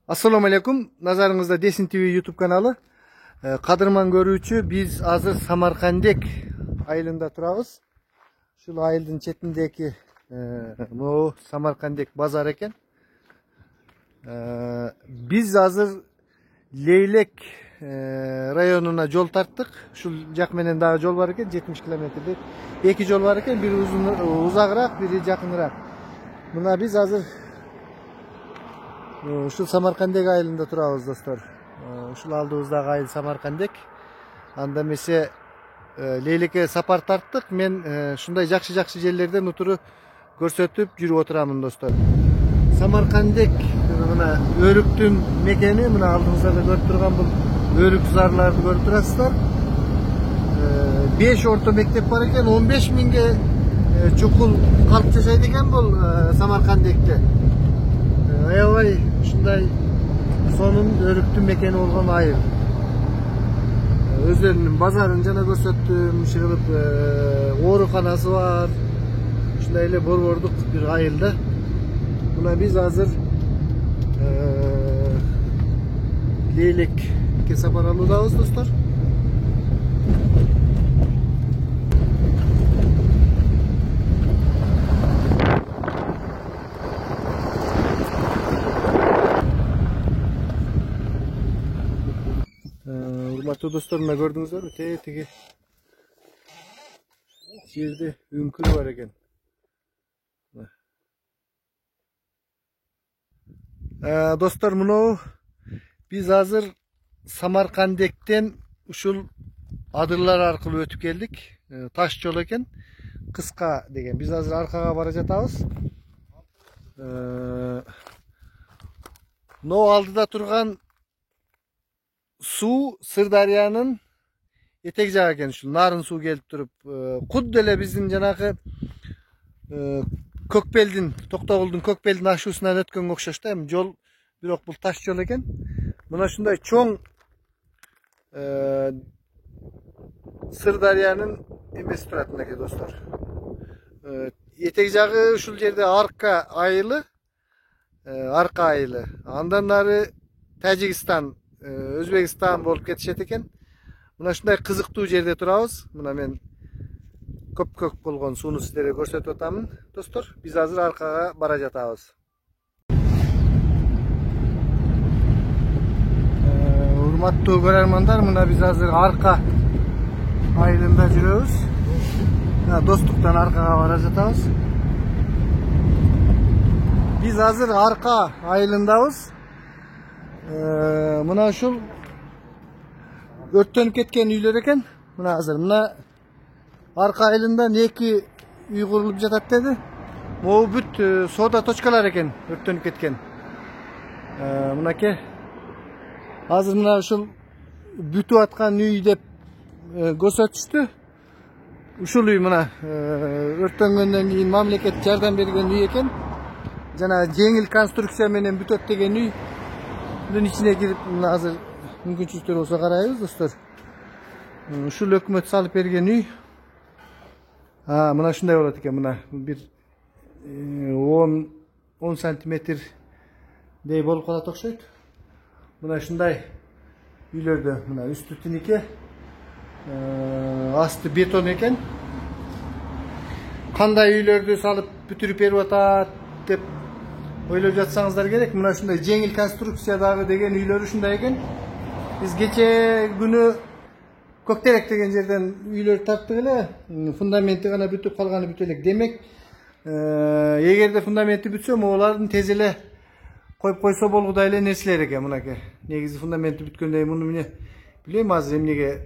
Assalamu alaikum. Nazarınızda Desin TV YouTube kanalı. Kadırman görүүчү, biz hazır Samarkandek ayılında turabız. Şu ayıldın çetindeki bu Samarkandek bazar eken. Biz hazır Leylek rayonuna yol tarttık. Şu jakmenen daha yol var eken, 70 kilometrede. İki yol var eken, biri uzakırak, biri yakınırak. Buna biz hazır şu Samarkandek ayılında turabız dostlar. Şu aldığımızda ayıl Samarkandek. Anda mese Leylek'e sapar tarttık. Men şunday jakşı yerlerden oturu görsetip yürüp oturamın dostlar. Samarkandek mına örüktün mekeni, mına aldığımızda da görüp turgan bu örük zarlarını görüp turasızlar. 5 orta mektep var eken, 15 minge çokul kalıp yaşaydı eken bu Samarkandek'te. Ayavay şunday sonun örüktün mekeni olgan ayır. Özlerinin bazarın jana görsettim, şığılıp oorukhanası var. Şunday ele borvorduk bir ayılda. Buna biz hazır Leylek'e sapar aludabız dostlar. Hurmatlı dostlarım, gördünüz mü? Tegi yerde ünkül var eken. Dostlar, bunu biz hazır Samarkandek'ten uşul adırlar arkalı ötüp geldik. Taş yol eken, kıska degen. Biz hazır arkaga baracatабыз. No aldıda turgan su Sırdaryanın etek jağı eken, şu narın su gelip durup kuddu ele bizim janakı Kökbeldin, Toktogul'dun Kökbeldin aşusundan ötken okşaştı. Hem yol birok bul taş yol eken. Buna şunday çoğun Sırdaryanın emesi turatındaki dostlar. Etek jağı şu yerde arka ayılı. Arka ayılı. Andan nari Tacikistan, Özbekistan bolup ketişet eken. Buna şunday kızıktуу yerde turabız. Buna men köp bolgon suunu sizlere görsetip otamın dostlar. Biz hazır arkaga bara jatabız. Hurmattуу көрөрмандар, mına biz hazır arka ayılında жүрөбүz. Dostluktan arkaga bara jatabız. Biz hazır arka ayılındabız. Mına şul örttönüp ketken üylөр eken. Mına hazır. Mına arka ayılından eki üy kurulup jatat dedi. Bu büt soda toçkalar eken örttönüp ketken. Mınake hazır mına şul bütüp atkan üy dep көрсөтүштү. Uşul üy mına örttөнгөндөн кийин мамлекет жардам берген üy eken. Jana жеңил конструкция менен бүтөт деген üy. Bunun içine girip hazır mümkünçülükler olsa karayız dostlar. Şu hökümet salıp bergen üy. Mına şunday bolat eken, mına bir 10 santimetr dey bolup kalat okşoyt. Mına şunday üylerde, mına üstü tinike, astı beton eken. Kanday üylerde salıp bütürüp berip atat dep ойлоп жатсаңыздар керек. Мына ушундай жеңил конструкциядагы деген үйлөрү ушундай экен. Биз кече күнү Көктерек деген жерден үйлөр тарттык эле. Фундаменти гана бүтүп калганы бүтө элек. Демек, эгерде фундаменти бүтсө, могулардын тез эле коюп койсо болгудай эле нерселер экен мынакей. Негизи фундаменти бүткөндөн муну эмне билем азыр эмнеге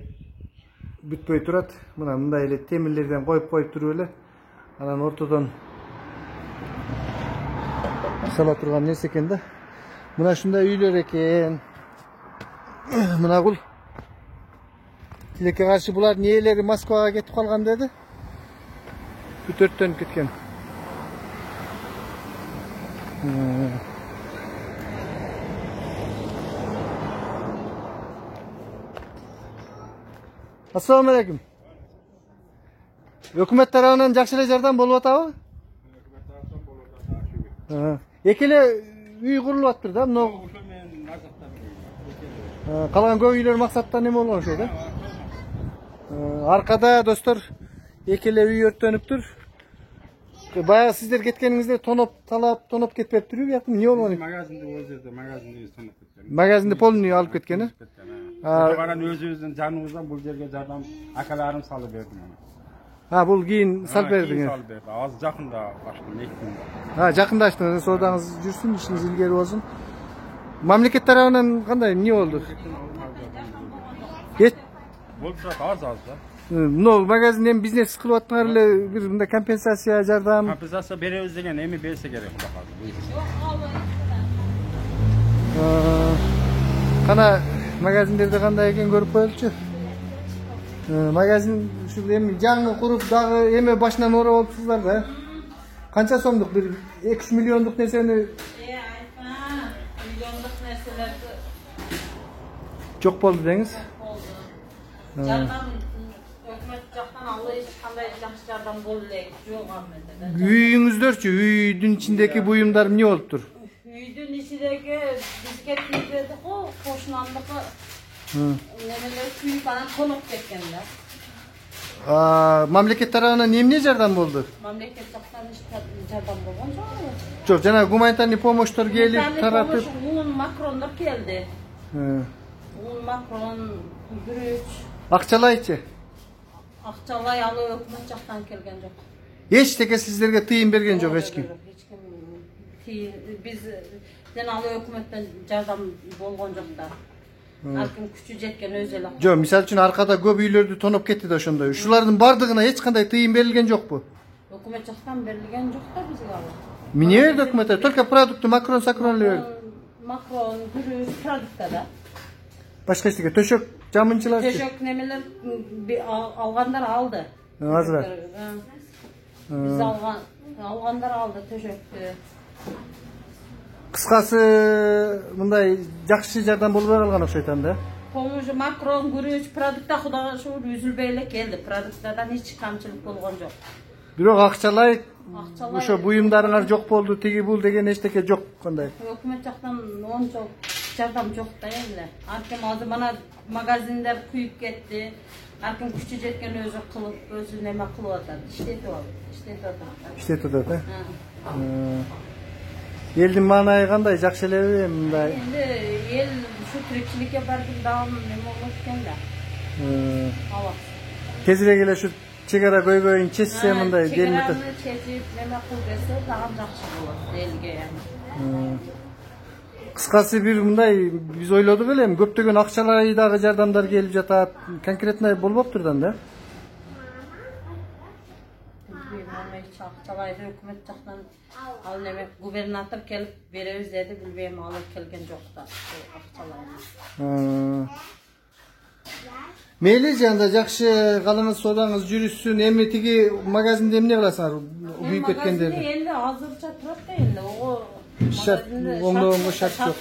бүтпөй турат. Мына мындай эле темирлерден коюп туруп эле анан ортодон sala turgan nerse eken da. Mına şunday üylөр eken. Mına kul Tilekке karşı bular niyeleri Moskvaga ketip kalgan dedi. Büt örttönüp ketken. Assalamu alaikum. Hökümet tarafından jakşı эле жардам болуп атабы? Hökümet tarafından болуп атат. Экеле üy kurulup attır da. Kalan көп үйлер максаттан неме болгон ошо да? Arkada dostlar ekele үй өрттөнүптүр. Баягы сиздер кеткениңизде тоноп кетпептирби бияктан? Эмне болгон? Магазинде ол жерде магазинде тоноп кеткен. Магазинде полный алып кеткен, Баран өзүбүздүн жаныбыздан бул жерге жардам акаларым салып берди мына. Бул кийин салып бердиңер. Салып берди. Азыр жакында аштым, 2 күндө. Жакында аштыңыз, соодаңыз жүрсүн, ишиңиз илгери болсун. Мамлекет тарабынан кандай эмне болду? Болуп турат аз да. Мына магазин эми бизнес кылып аттыңар эле, бир мындай компенсация, жардам. Компенсация беребиз деген эми берсе керек мындай. Кана магазиндерде кандай экен көрүп коелучу. Магазин ушул эми жаңы куруп дагы эме башынан ора болупсуздар да. Канча сомдук бир 2-3 миллиондук нерсени миллиондук нерселерди жок болду деңиз. Жардам өкмөт жактан алы эч кандай жакшы жардам болду элек жок амета. Үйүңүздөрчү, үйдүн ичиндеки буюмдар эмне болуптур? Үйдүн ичиндеги бизге тийбеди го, кошунандыкы немелер күйүп анан тоноп кеткен да. Мамлекет тарабынан эмне жардам болду? Мамлекет жактан эч жардам болгон жок. Жок, жана гуманитарный помощьтор келип таратып. Макрондор келди. Макрон, Гүрүч. Акчалайчы? Акчалай алы өкмөт жактан келген жок. Эчтеке сиздерге тыйын берген жок эч ким. Бизден алы өкмөттөн жардам болгон жок да. Ар ким күчү жеткен өзү эле. Жок, мисалы үчүн аркада көп үйлөрдү тоноп кетти да ошондой. Ушулардын бардыгына эч кандай тыйын берилген жокпу? Өкмөт жактан берилген жок да бизге алы. Эмне берди өкмөт? Только продукты Макрон берди. Макрон, Гүрүч, продукта да. Башка эчтеке төшөк, жамынчылар. Төшөк немелер алгандар алды. Азыраак. Биз алгандар алды төшөктү. Кыскасы мындай жакшы жардам болбой калган окшойт анда. Помощь Макрон, Гүрүч, продукта Кудайга шүгүр үзүлбөй эле келди. Продуктадан эч камчылык болгон жок. Бирок акчалай ошо буюмдарыңар жок болду, тиги бул деген эчтеке жок кандай. Өкмөт жактан ончо жардам жок да эле. Ар ким азыр мана магазиндер күйүп кетти. Ар ким күчү жеткен өзү кылып, өзү неме кылып атат. Иштетип атат. Элдин маанайы кандай, жакшы элеби мындай? Эми эл ушу тиричиликке бардым дагы неме болот экен да. Тезирээк эле ушу чегара көйгөйүн чечсе мындай делмет. Чегараны чечип неме кылып берсе дагы жакшы болот элге эми. Кыскасы бир мындай биз ойлодук эле, көптөгөн акчалай дагы жардамдар келип жатат. Конкретно болбоптур да? Акчалайды өкмөт жактан ал неме губернатор келип беребиз деди, билбейм алып келген жок да акчалайды. Мейли жанда жакшы калыңыз, соодаңыз жүрүшсүн. Эми тиги магазинде эмне кыласыңар? Күйүп кеткендерди. Магазинде энди азырча турат да энди. Шарт оңдогонго шарт жок.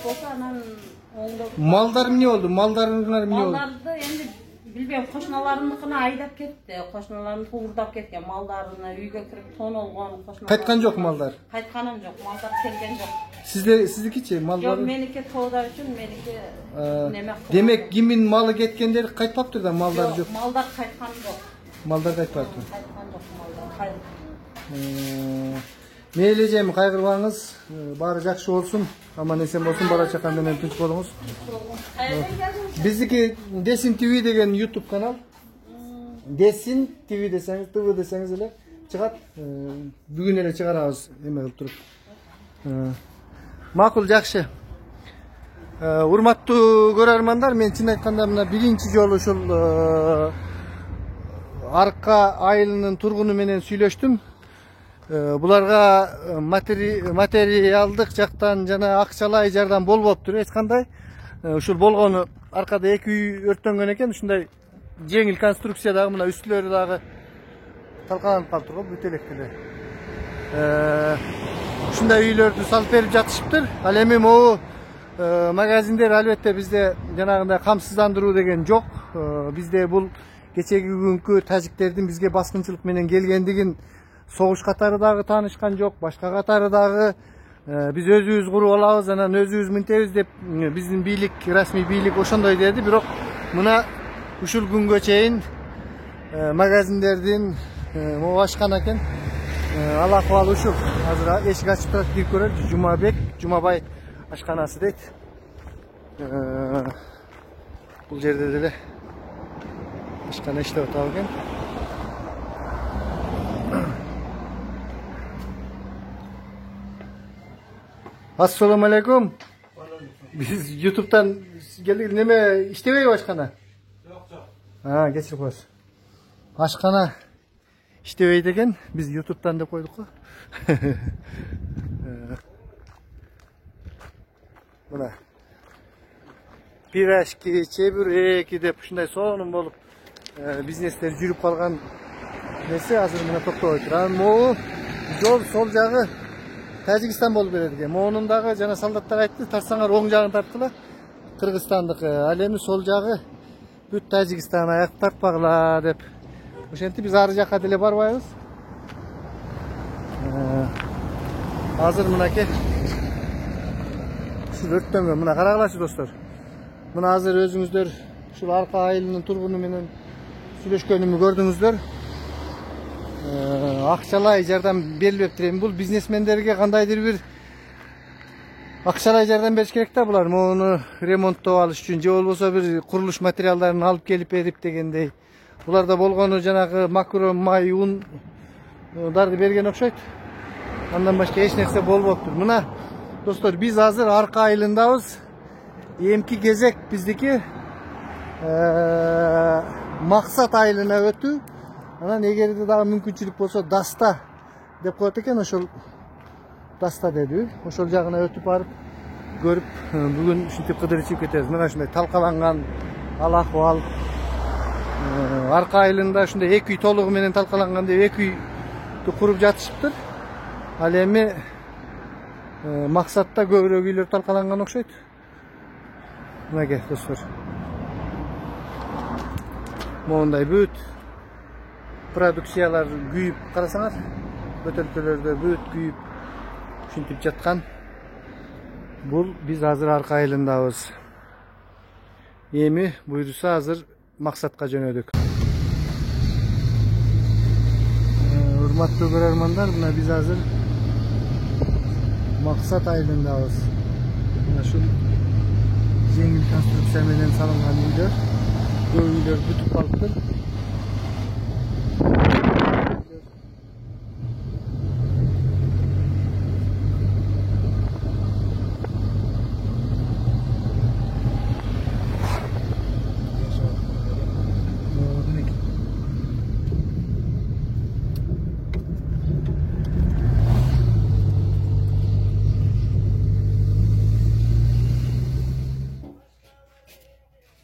Малдар эмне болду? Малдарыңар эмне болду? Малдарды энди билбейм, кошуналарымдыкына айдап кетти. Кошуналарын туурдап кеткен, малдарына үйгө кирип тонолгон кошуналар. Кайткан жок малдар? Кайтканым жок, малдар келген жок. Сиздикичи малдар? Жок, меники тоода үчүн, меники неме кылып. Демек, кимдин малы кеткендер кайтпаптыр да, малдар жок. Малдар кайткан жок. Малдар кайтпаптыр. Кайткан жок малдар. Мейли жем, кайгырбаңыз, баары жакшы болсун, аман эсен болсун, бала чака менен тынч болуңуз. Биздики Десин ТВ деген YouTube канал. Десин ТВ десеңиз, ТВ десеңиз эле чыгат. Бүгүн эле чыгарабыз эме кылып туруп. Макул, жакшы. Урматтуу көрөрмандар, мен чын айтканда мына биринчи жолу ушул Арка айылынын тургуну менен сүйлөштүм. Буларга материалдык жактан жана акчалай жардам болбоптур эч кандай. Ушул болгону аркада 2 үй өрттөнгөн экен, ушундай жеңил конструкция дагы мына үстүлөрү дагы талкаланып калыптыр го, бүт элек эле. Ушундай үйлөрдү салып берип жатышыптыр. Ал эми могу магазиндер албетте бизде жанагындай камсыздандыруу деген жок. Бизде бул кечеги күnkү тажиктердин бизге баскынчылык менен келгендигин согуш катары дагы таанышкан жок, башка катары дагы Biz özübüz kurup alabız, anан özübüz mintебиz деп биздин бийлик, расмий бийлик ошондой деди. Бирок мына ушул күнгө чейин магазиндердин могу ачкан экен. Ал акыбалы ушул. Азыр эшик ачып турат, кирип көрөлү. Жумабай ашканасы дейт. Бул жерде деле ашкана иштеп атабы экен. Assalamu alaikum. Biz YouTube'dan geldik. Neme iştebey başkana? Yok. Ha, geçir koş. Başkana iştebey degen biz YouTube'dan da koyduk. Buna. Piraşki, çebureki dep şunday sonun bolup biznesler жүрүп kalgan nesi hazır mına toktop oturan. Mo yol sol jagı Tacikistan bolup beredi eкен. Моунун дагы жана солдаттар айтты, тарсаңар оң жагын тарткыла. Кыргызстандык, ал эми сол жагы бүт Тажикстан аяк тартпагыла деп. Ошентип биз ары жакка деле барбайбыз. Азыр мынакей ушул өрттөнгөн, мына карагылачы достор. Мына азыр өзүңүздөр ушул арка айылынын тургуну менен сүйлөшкөнүмү көрдүңүздөр. Акчалай жардам берилбептир. Эми бул бизнесмендерге кандайдыр бир акчалай жардам бериш керек да булар. Муну ремонттоп алыш үчүн же болбосо бир курулуш материалдарын алып келип берип дегендей. Буларда болгону жанагы макро, май, ундарды берген окшойт. Андан башка эч нерсе болбоптур. Мына достор, биз азыр арка айылындабыз. Эмки кезек биздики максат айылына өтүү. Анан эгерде дагы мүмкүнчүлүк болсо Даста деп коет экен, ошол Даста деди. Ошол жагына өтүп барып көрүп, бүгүн ушинтип кыдыр ичип кетебиз. Мына ушундай талкаланган ал акыбал. Арка айылында ушундай эки үй толугу менен талкаланган деп эки үйдү куруп жатышыптыр. Ал эми максатта көбүрөөк үйлөр талкаланган окшойт. Мынакей достор. Моундай бүт продукциялар күйүп карасаңар, бөтөлкөлөрдө бүт күйүп ушинтип жаткан. Бул биз азыр арка айылындабыз. Эми буйруса азыр максатка жөнөдүк. Урматтуу көрөрмандар, мына биз азыр максат айылындабыз. Мына ушул жеңил конструкция менен салынган үйлөр, көп үйлөр бүтүп калыптыр.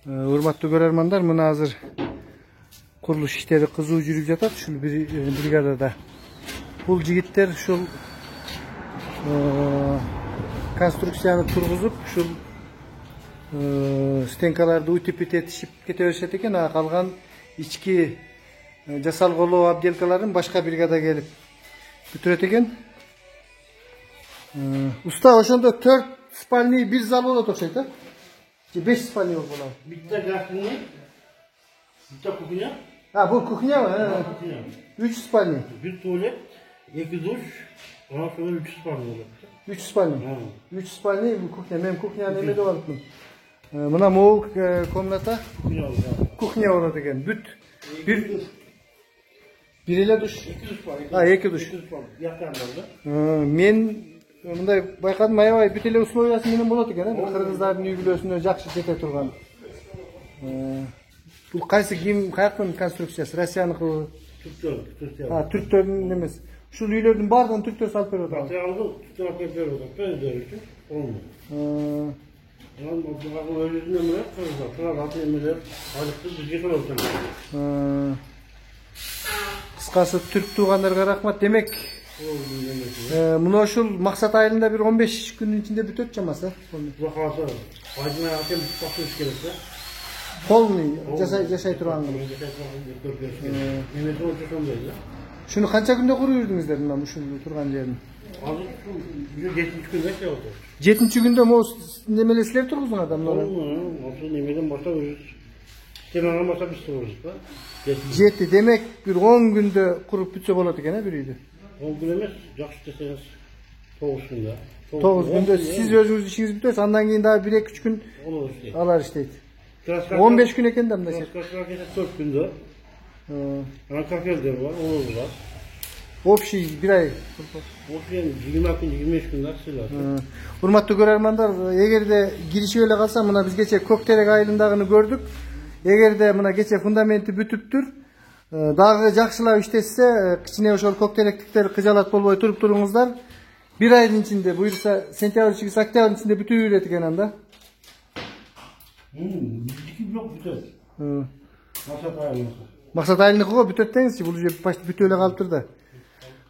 Урматтуу көрөрмандар, мына азыр курулуш иштери кызуу жүрүп жатат ушул бригадада. Бул жигиттер ушул конструкцияны тургузуп, ушул стенкаларды утепить этишип кете беришет экен. Калган ички жасалгылоо обделкаларын башка бригада келип бүтүрөт экен. Уста, ошондо 4 спальный бир зал болот окшойт, а? 5 спальный болот. Bitta gazini, bitta kухня. Bu kухня mı? 3 спальный. Bir tuvalet, 2 duş, ondan sonra 3 spalni bo'ladi. 3 спальный. 3 спальный bu kухня. Men kухняны emede olupmун. Mına moğu komnata kухня болот экен. Бүт bir ile duş. 2 duş var. Ha, 2 duş. Men мындай байкадым, аябай бүт эле условиясы менен болот экен, э? Кыргыздардын үй бүлөсүнө жакшы жете турган. Бул кайсы каяктын конструкциясы? Россияныкы? Türkler. Ha, Türklerin emес. Ушул үйлөрдүн баардыгын түрктөр салып берип атат. Materialını Türkler alıp veriyorlar. Ben de öyle olmuyor. Yani bu ölüsün ömrü kırıldı. Kırar altı emirler alıptı bir yıkıl olsun. Кыскасы түрк туугандарга рахмат. Демек, мына ушул максат айылында bir 15 күнүн ичинде бүтөт чамасы. Bakası. Acına hakem bakmış gerekse. Полный жашай турган. Mehmet Hoca sonundaydı. Şunu kança günde kurup yürüdüңүздөр мына ушул турган жерин? Azı şu 70 günde şey oldu. 7. günde o nemelesiler turguzun adamlar. Olsun nemeden başta özüz. Sen ana başta bir soruruz da. 7 demek bir 10 günde kurup bütse boladı gene biriydi. 10 gün emez, yaxşı deseniz 9 günde. 9 günde siz özünüz işiniz bitiyorsa ondan keyin daha 1-2-3 gün Olur işte. alar işte. 15 gün eken de amda şey. Traskaslar geçe 4 günde. Ankara'da var, olur var. Opşi bir ay. O yani 20-25 günde silah. Hurmatlı görermanlar, eğer de girişi öyle kalsa mına biz geçe Kökterek ayılındağını gördük. Eğer de mına geçe fundamenti bütüptür. Dağı jakşılar iştetse, kiçine oşol Köktereklikler kıcalat bol boy turup durunuzlar. Bir ayın içinde buyursa sentyabr çıkı saktyabrın içinde bütün üretik enanda. Bizdeki blok biter. Masat ayarlısı. Maksat ayını koy bütötteniz ki bulucu başta bütü öyle kalıptır da.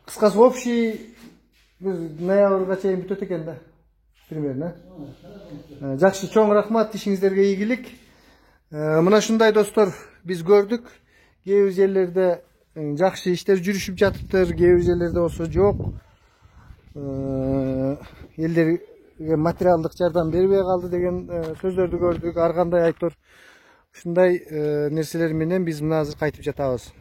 Kıskası opşi biz noyabrga çeyin bütöt eken de. Primерine. Jakşı çoğun rahmat işinizlerge iyilik. Mına şunday dostlar biz gördük. Geviz yerlerde jakşı işler жүрüşüp jatıptır. Geviz yerlerde olsa yok. Elleri materiallık jardan berбей kaldı degen sözlerdi gördük. Arkanday aytır. Şunday nerseler menен biz mına azыр kaytıp jatabыз.